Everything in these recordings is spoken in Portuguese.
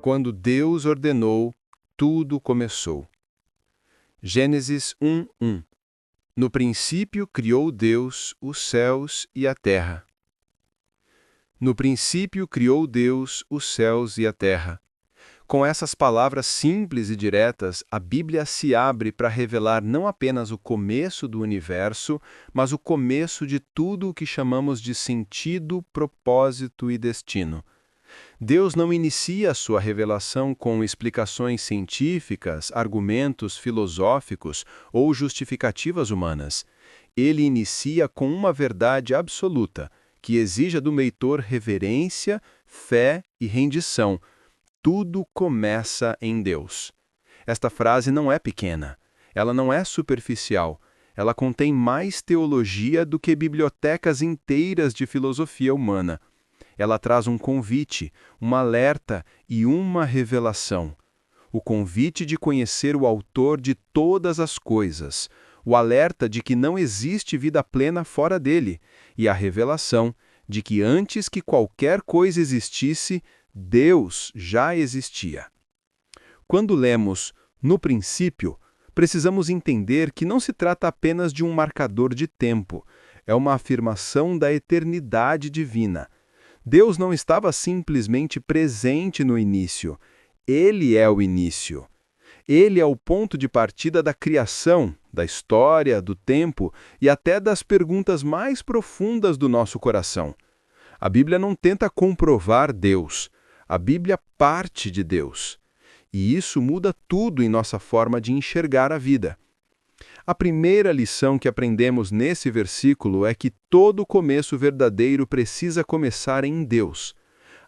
Quando Deus ordenou, tudo começou. Gênesis 1:1. No princípio criou Deus os céus e a terra. No princípio criou Deus os céus e a terra. Com essas palavras simples e diretas, a Bíblia se abre para revelar não apenas o começo do universo, mas o começo de tudo o que chamamos de sentido, propósito e destino. Deus não inicia a sua revelação com explicações científicas, argumentos filosóficos ou justificativas humanas. Ele inicia com uma verdade absoluta, que exija do leitor reverência, fé e rendição. Tudo começa em Deus. Esta frase não é pequena, ela não é superficial, ela contém mais teologia do que bibliotecas inteiras de filosofia humana. Ela traz um convite, um alerta e uma revelação. O convite de conhecer o autor de todas as coisas, o alerta de que não existe vida plena fora dele, e a revelação de que antes que qualquer coisa existisse, Deus já existia. Quando lemos "no princípio", precisamos entender que não se trata apenas de um marcador de tempo, é uma afirmação da eternidade divina. Deus não estava simplesmente presente no início, Ele é o início. Ele é o ponto de partida da criação, da história, do tempo e até das perguntas mais profundas do nosso coração. A Bíblia não tenta comprovar Deus, a Bíblia parte de Deus. E isso muda tudo em nossa forma de enxergar a vida. A primeira lição que aprendemos nesse versículo é que todo começo verdadeiro precisa começar em Deus.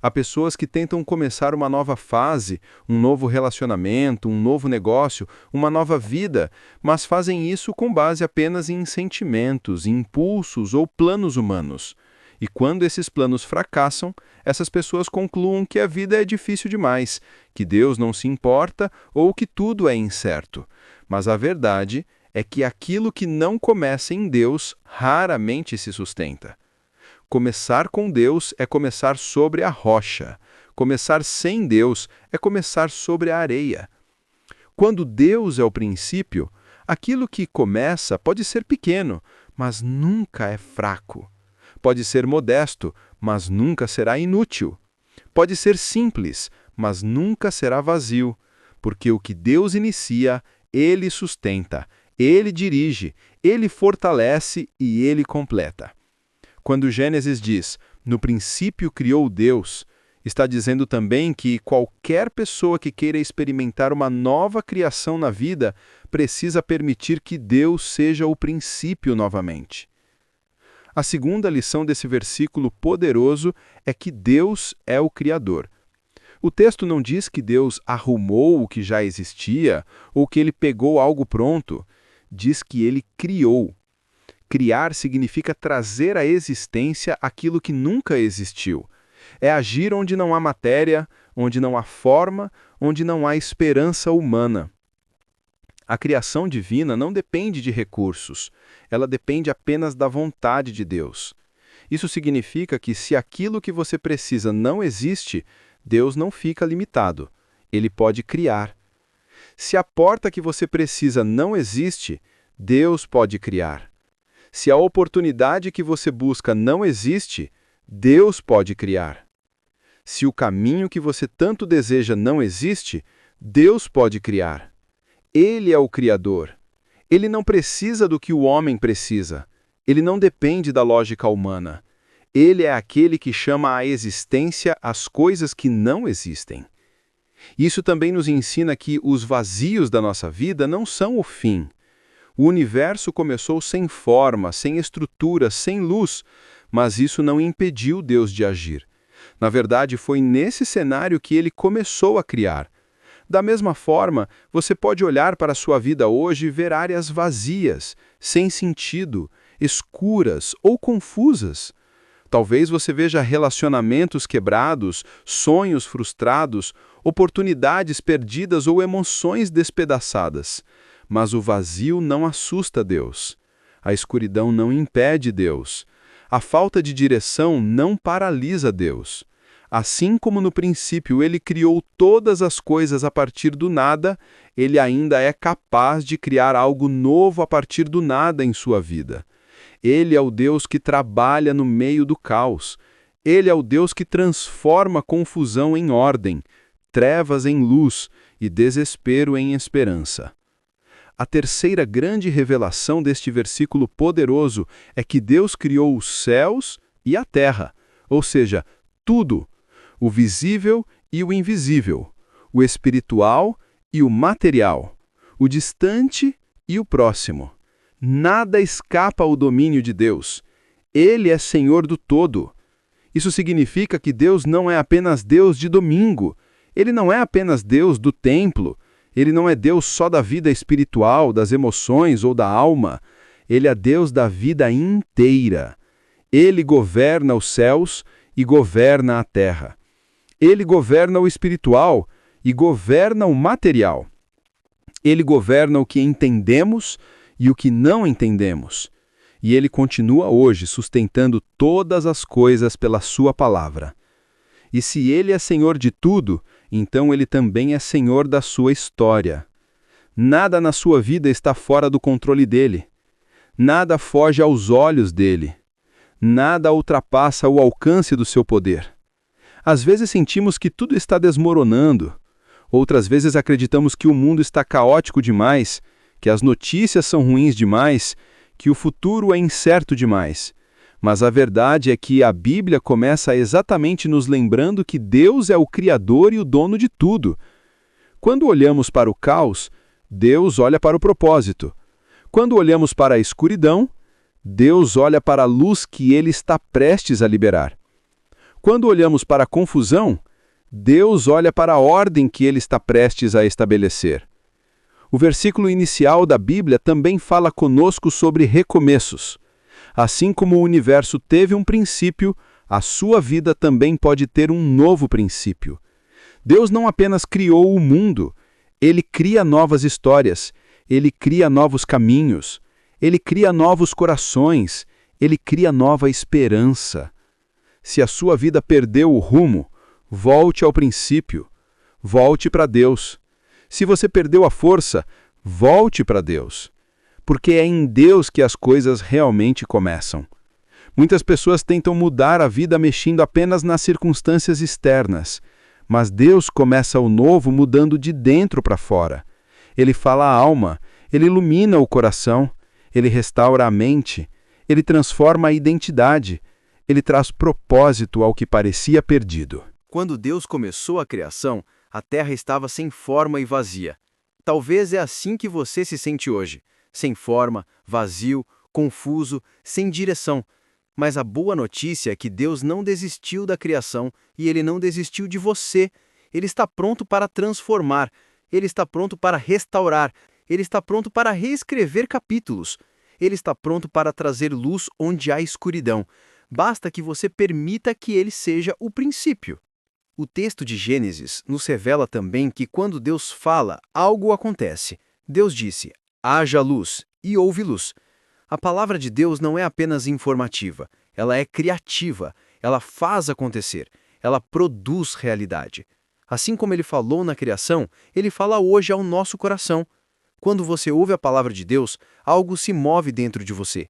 Há pessoas que tentam começar uma nova fase, um novo relacionamento, um novo negócio, uma nova vida, mas fazem isso com base apenas em sentimentos, impulsos ou planos humanos. E quando esses planos fracassam, essas pessoas concluem que a vida é difícil demais, que Deus não se importa ou que tudo é incerto. Mas a verdade é que aquilo que não começa em Deus raramente se sustenta. Começar com Deus é começar sobre a rocha. Começar sem Deus é começar sobre a areia. Quando Deus é o princípio, aquilo que começa pode ser pequeno, mas nunca é fraco. Pode ser modesto, mas nunca será inútil. Pode ser simples, mas nunca será vazio, porque o que Deus inicia, Ele sustenta, Ele dirige, Ele fortalece e Ele completa. Quando Gênesis diz, no princípio criou Deus, está dizendo também que qualquer pessoa que queira experimentar uma nova criação na vida precisa permitir que Deus seja o princípio novamente. A segunda lição desse versículo poderoso é que Deus é o Criador. O texto não diz que Deus arrumou o que já existia ou que ele pegou algo pronto. Diz que ele criou. Criar significa trazer à existência aquilo que nunca existiu. É agir onde não há matéria, onde não há forma, onde não há esperança humana. A criação divina não depende de recursos, ela depende apenas da vontade de Deus. Isso significa que se aquilo que você precisa não existe, Deus não fica limitado. Ele pode criar. Se a porta que você precisa não existe, Deus pode criar. Se a oportunidade que você busca não existe, Deus pode criar. Se o caminho que você tanto deseja não existe, Deus pode criar. Ele é o Criador. Ele não precisa do que o homem precisa. Ele não depende da lógica humana. Ele é aquele que chama à existência as coisas que não existem. Isso também nos ensina que os vazios da nossa vida não são o fim. O universo começou sem forma, sem estrutura, sem luz, mas isso não impediu Deus de agir. Na verdade, foi nesse cenário que ele começou a criar. Da mesma forma, você pode olhar para a sua vida hoje e ver áreas vazias, sem sentido, escuras ou confusas. Talvez você veja relacionamentos quebrados, sonhos frustrados, oportunidades perdidas ou emoções despedaçadas. Mas o vazio não assusta Deus. A escuridão não impede Deus. A falta de direção não paralisa Deus. Assim como no princípio ele criou todas as coisas a partir do nada, ele ainda é capaz de criar algo novo a partir do nada em sua vida. Ele é o Deus que trabalha no meio do caos. Ele é o Deus que transforma confusão em ordem, trevas em luz e desespero em esperança. A terceira grande revelação deste versículo poderoso é que Deus criou os céus e a terra, ou seja, tudo, o visível e o invisível, o espiritual e o material, o distante e o próximo. Nada escapa ao domínio de Deus. Ele é Senhor do todo. Isso significa que Deus não é apenas Deus de domingo. Ele não é apenas Deus do templo. Ele não é Deus só da vida espiritual, das emoções ou da alma. Ele é Deus da vida inteira. Ele governa os céus e governa a terra. Ele governa o espiritual e governa o material. Ele governa o que entendemos e o que não entendemos. E ele continua hoje sustentando todas as coisas pela sua palavra. E se ele é Senhor de tudo, então ele também é Senhor da sua história. Nada na sua vida está fora do controle dele. Nada foge aos olhos dele. Nada ultrapassa o alcance do seu poder. Às vezes sentimos que tudo está desmoronando. Outras vezes acreditamos que o mundo está caótico demais, que as notícias são ruins demais, que o futuro é incerto demais. Mas a verdade é que a Bíblia começa exatamente nos lembrando que Deus é o Criador e o dono de tudo. Quando olhamos para o caos, Deus olha para o propósito. Quando olhamos para a escuridão, Deus olha para a luz que Ele está prestes a liberar. Quando olhamos para a confusão, Deus olha para a ordem que Ele está prestes a estabelecer. O versículo inicial da Bíblia também fala conosco sobre recomeços. Assim como o universo teve um princípio, a sua vida também pode ter um novo princípio. Deus não apenas criou o mundo, Ele cria novas histórias, Ele cria novos caminhos, Ele cria novos corações, Ele cria nova esperança. Se a sua vida perdeu o rumo, volte ao princípio, volte para Deus. Se você perdeu a força, volte para Deus. Porque é em Deus que as coisas realmente começam. Muitas pessoas tentam mudar a vida mexendo apenas nas circunstâncias externas, mas Deus começa o novo mudando de dentro para fora. Ele fala a alma, Ele ilumina o coração, Ele restaura a mente, Ele transforma a identidade, Ele traz propósito ao que parecia perdido. Quando Deus começou a criação, a terra estava sem forma e vazia. Talvez é assim que você se sente hoje, sem forma, vazio, confuso, sem direção. Mas a boa notícia é que Deus não desistiu da criação e Ele não desistiu de você. Ele está pronto para transformar, Ele está pronto para restaurar, Ele está pronto para reescrever capítulos. Ele está pronto para trazer luz onde há escuridão. Basta que você permita que Ele seja o princípio. O texto de Gênesis nos revela também que quando Deus fala, algo acontece. Deus disse, haja luz, e houve luz. A palavra de Deus não é apenas informativa, ela é criativa, ela faz acontecer, ela produz realidade. Assim como Ele falou na criação, Ele fala hoje ao nosso coração. Quando você ouve a palavra de Deus, algo se move dentro de você.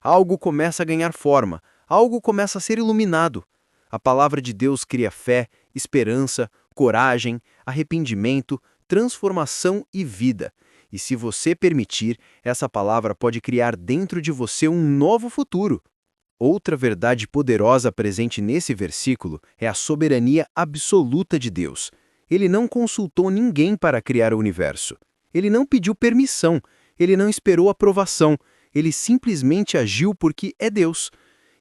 Algo começa a ganhar forma, algo começa a ser iluminado. A palavra de Deus cria fé, esperança, coragem, arrependimento, transformação e vida. E se você permitir, essa palavra pode criar dentro de você um novo futuro. Outra verdade poderosa presente nesse versículo é a soberania absoluta de Deus. Ele não consultou ninguém para criar o universo. Ele não pediu permissão, ele não esperou aprovação, ele simplesmente agiu porque é Deus.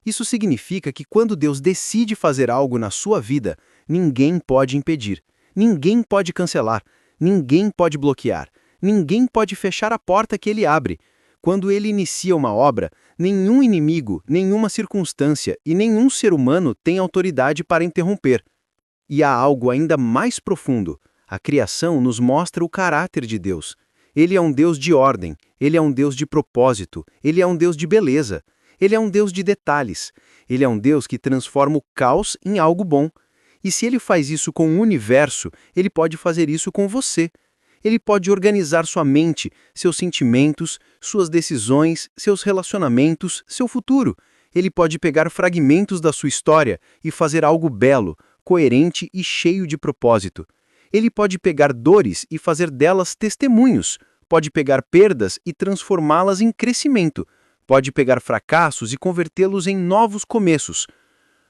Isso significa que quando Deus decide fazer algo na sua vida, ninguém pode impedir, ninguém pode cancelar, ninguém pode bloquear, ninguém pode fechar a porta que Ele abre. Quando Ele inicia uma obra, nenhum inimigo, nenhuma circunstância e nenhum ser humano tem autoridade para interromper. E há algo ainda mais profundo. A criação nos mostra o caráter de Deus. Ele é um Deus de ordem, Ele é um Deus de propósito, Ele é um Deus de beleza. Ele é um Deus de detalhes. Ele é um Deus que transforma o caos em algo bom. E se ele faz isso com o universo, ele pode fazer isso com você. Ele pode organizar sua mente, seus sentimentos, suas decisões, seus relacionamentos, seu futuro. Ele pode pegar fragmentos da sua história e fazer algo belo, coerente e cheio de propósito. Ele pode pegar dores e fazer delas testemunhos. Pode pegar perdas e transformá-las em crescimento. Pode pegar fracassos e convertê-los em novos começos.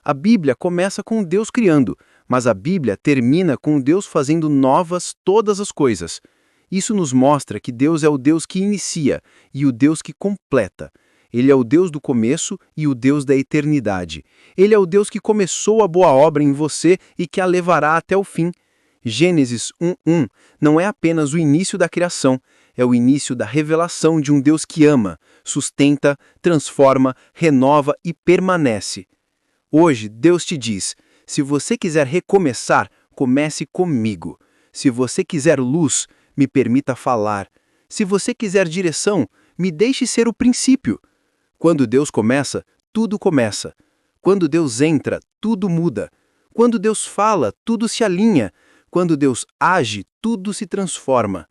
A Bíblia começa com Deus criando, mas a Bíblia termina com Deus fazendo novas todas as coisas. Isso nos mostra que Deus é o Deus que inicia e o Deus que completa. Ele é o Deus do começo e o Deus da eternidade. Ele é o Deus que começou a boa obra em você e que a levará até o fim. Gênesis 1:1 não é apenas o início da criação, é o início da revelação de um Deus que ama, sustenta, transforma, renova e permanece. Hoje, Deus te diz, se você quiser recomeçar, comece comigo. Se você quiser luz, me permita falar. Se você quiser direção, me deixe ser o princípio. Quando Deus começa, tudo começa. Quando Deus entra, tudo muda. Quando Deus fala, tudo se alinha. Quando Deus age, tudo se transforma.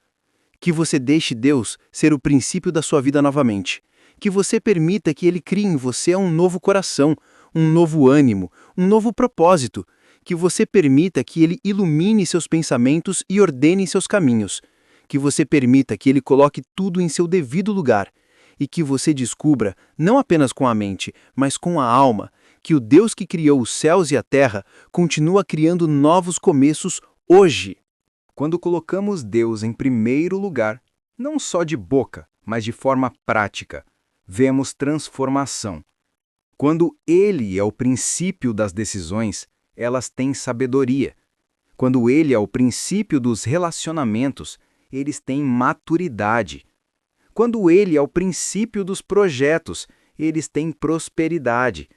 Que você deixe Deus ser o princípio da sua vida novamente. Que você permita que Ele crie em você um novo coração, um novo ânimo, um novo propósito. Que você permita que Ele ilumine seus pensamentos e ordene seus caminhos. Que você permita que Ele coloque tudo em seu devido lugar. E que você descubra, não apenas com a mente, mas com a alma, que o Deus que criou os céus e a terra continua criando novos começos hoje. Quando colocamos Deus em primeiro lugar, não só de boca, mas de forma prática, vemos transformação. Quando Ele é o princípio das decisões, elas têm sabedoria. Quando Ele é o princípio dos relacionamentos, eles têm maturidade. Quando Ele é o princípio dos projetos, eles têm prosperidade.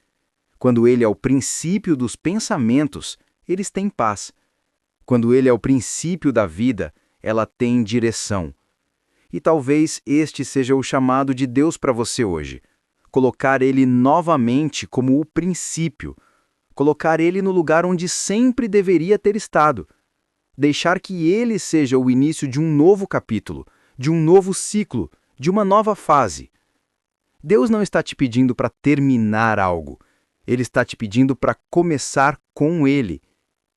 Quando Ele é o princípio dos pensamentos, eles têm paz. Quando Ele é o princípio da vida, ela tem direção. E talvez este seja o chamado de Deus para você hoje. Colocar Ele novamente como o princípio. Colocar Ele no lugar onde sempre deveria ter estado. Deixar que Ele seja o início de um novo capítulo, de um novo ciclo, de uma nova fase. Deus não está te pedindo para terminar algo. Ele está te pedindo para começar com Ele.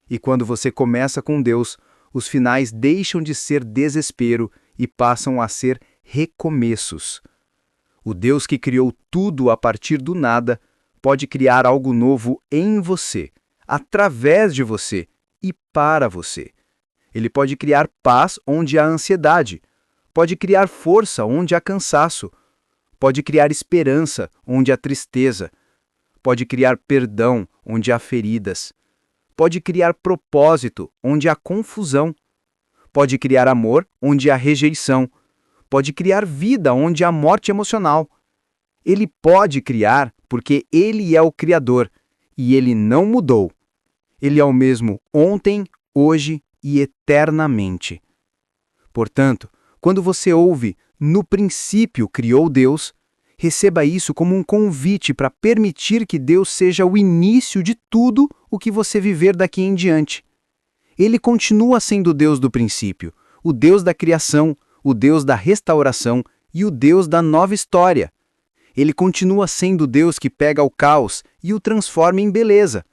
E quando você começa com Deus, os finais deixam de ser desespero e passam a ser recomeços. O Deus que criou tudo a partir do nada pode criar algo novo em você, através de você e para você. Ele pode criar paz onde há ansiedade, pode criar força onde há cansaço, pode criar esperança onde há tristeza, pode criar perdão onde há feridas, pode criar propósito onde há confusão, pode criar amor onde há rejeição, pode criar vida onde há morte emocional. Ele pode criar porque Ele é o Criador e Ele não mudou. Ele é o mesmo ontem, hoje e eternamente. Portanto, quando você ouve "no princípio criou Deus", receba isso como um convite para permitir que Deus seja o início de tudo o que você viver daqui em diante. Ele continua sendo o Deus do princípio, o Deus da criação, o Deus da restauração e o Deus da nova história. Ele continua sendo o Deus que pega o caos e o transforma em beleza.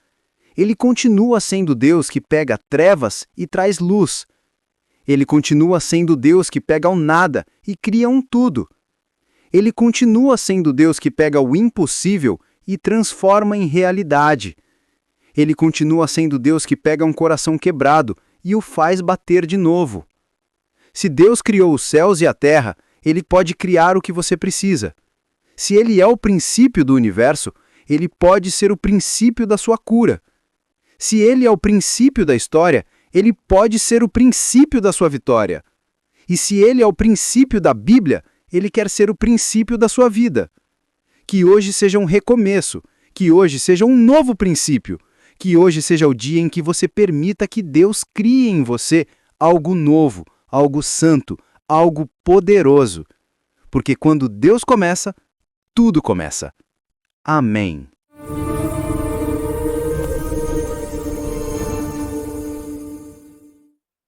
Ele continua sendo o Deus que pega trevas e traz luz. Ele continua sendo o Deus que pega o nada e cria um tudo. Ele continua sendo o Deus que pega o impossível e transforma em realidade. Ele continua sendo o Deus que pega um coração quebrado e o faz bater de novo. Se Deus criou os céus e a terra, Ele pode criar o que você precisa. Se Ele é o princípio do universo, Ele pode ser o princípio da sua cura. Se Ele é o princípio da história, Ele pode ser o princípio da sua vitória. E se Ele é o princípio da Bíblia, Ele quer ser o princípio da sua vida. Que hoje seja um recomeço, que hoje seja um novo princípio, que hoje seja o dia em que você permita que Deus crie em você algo novo, algo santo, algo poderoso. Porque quando Deus começa, tudo começa. Amém.